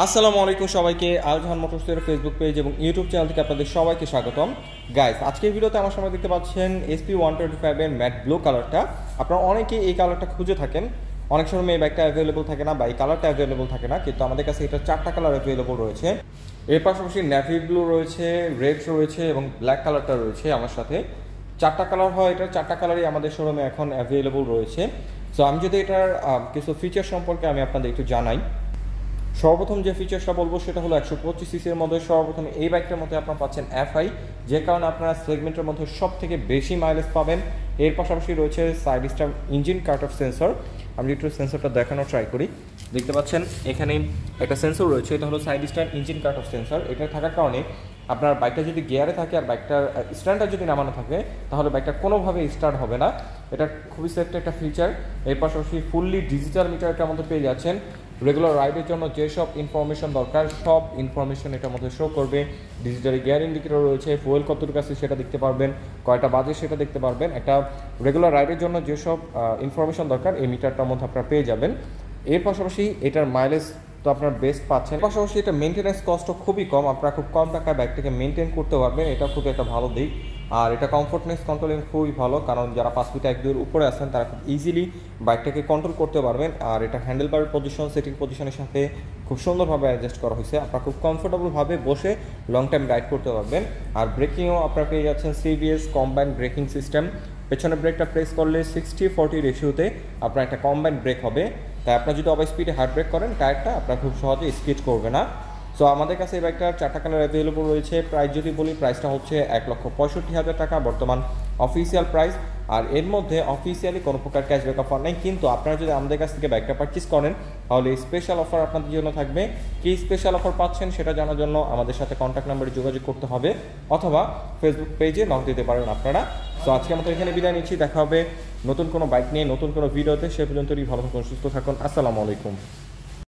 আসসালামু আলাইকুম সবাইকে আল জাহান মোটরসের ফেসবুক পেজ এবং ইউটিউব চ্যানেল থেকে আপনাদের সবাইকে স্বাগতম। গাইস, আজকের ভিডিওতে আমার সামনে দেখতে পাচ্ছেন SP125 এর ম্যাট ব্লু কালারটা। আপনারা অনেকেই এই কালারটা খুঁজে থাকেন, অনেক সময় এই ব্যাগটা অ্যাভেলেবল থাকে না বা এই কালারটা অ্যাভেলেবল থাকে না, কিন্তু আমাদের কাছে এটা 4টা কালার অ্যাভেলেবল রয়েছে। এর পাশাপাশি নেভি ব্লু রয়েছে, রেড রয়েছে এবং ব্ল্যাক কালারটা রয়েছে আমার সাথে। 4টা কালার হয়, এটা 4টা কালারই আমাদের শোরুমে এখন অ্যাভেলেবল রয়েছে। সো আমি যদি এটার কিছু ফিচার সম্পর্কে আমি আপনাদের একটু জানাই। সর্বপ্রথম যে ফিচারসটা বলবো সেটা হলো 125 সিসির মধ্যে সর্বপ্রথম এই বাইকটার মধ্যে আপনারা পাচ্ছেন FI, যে কারণে আপনারা সেগমেন্টের মধ্যে সব থেকে বেশি মাইলেজ পাবেন। এর পাশাপাশি রয়েছে side star engine cut off sensor. আমি একটু সেন্সরটা দেখানোর ট্রাই করি। দেখতে পাচ্ছেন এখানে একটা সেন্সর রয়েছে, এটা হলো side star engine cut off sensor. এটা থাকার কারণে আপনার বাইকটা যদি গিয়ারে থাকে আর বাইকটার স্ট্যান্ডটা যদি নামানো থাকে তাহলে বাইকটা কোনোভাবে স্টার্ট হবে না। এটা খুবই সেফটি একটা ফিচার। এর পাশাপাশি ফুললি ডিজিটাল মিটারটার মধ্যে পেয়ে যাচ্ছেন। রেগুলার রাইডের জন্য যেসব ইনফরমেশন দরকার সব ইনফরমেশন এটার মধ্যে শো করবে। ডিজিটালি গিয়ার ইন্ডিকেটর রয়েছে, ফুয়েল কতটুকু আছে সেটা দেখতে পারবেন, কয়টা বাজে সেটা দেখতে পারবেন। একটা রেগুলার রাইডের জন্য যেসব ইনফরমেশন দরকার এই মিটারটার মধ্যে আপনারা পেয়ে যাবেন। এর পাশাপাশি এটার মাইলেজ তো আপনার বেস্ট পাচ্ছেন। পাশাপাশি এটা মেনটেন্যান্স কস্টও খুবই কম, আপনারা খুব কম টাকায় বাইকটাকে মেনটেন করতে পারবেন, এটা খুবই একটা ভালো দিক। আর এটা কমফোর্টনেস কন্ট্রোলিং খুবই ভালো, কারণ যারা 5 ফিট 1 2 উপরে আছেন তারা খুব ইজিলি বাইকটাকে কন্ট্রোল করতে পারবেন। আর এটা হ্যান্ডেল বার পজিশন, সেটিং পজিশনের সাথে খুব সুন্দরভাবে অ্যাডজাস্ট করা হয়েছে, আপনারা খুব কমফোর্টেবলভাবে বসে লং টাইম রাইড করতে পারবেন। আর ব্রেকিংও আপনারা পেয়ে যাচ্ছেন CBS কম্বাইন্ড ব্রেকিং সিস্টেম। পেছনে ব্রেকটা প্রেস করলে 60-40 রেশিওতে আপনার একটা কম্বাইন্ড ব্রেক হবে, তাই আপনার যদি ওভার স্পিডে হার্ড ব্রেক করেন টায়ারটা আপনার খুব সহজে স্কিড করবে না। সো আমাদের কাছে এই বাইকটার 4টা কালার অ্যাভেলেবল রয়েছে। প্রাইস যদি বলি, প্রাইসটা হচ্ছে 1,65,000 টাকা বর্তমান অফিসিয়াল প্রাইস। আর এর মধ্যে অফিসিয়ালি কোনো প্রকার ক্যাশব্যাক অফার নেই, কিন্তু আপনারা যদি আমাদের কাছ থেকে বাইকটা পারচেস করেন তাহলে স্পেশাল অফার আপনাদের জন্য থাকবে। কী স্পেশাল অফার পাচ্ছেন সেটা জানার জন্য আমাদের সাথে কন্ট্যাক্ট নাম্বারে যোগাযোগ করতে হবে অথবা ফেসবুক পেজে নক দিতে পারেন আপনারা। সো আজকে আমাদের এখানে বিদায় নিচ্ছি, দেখা হবে নতুন কোনো বাইক নিয়ে নতুন কোনো ভিডিওতে। সে পর্যন্তই ভালো থাকুন, সুস্থ থাকুন। আসসালামু আলাইকুম।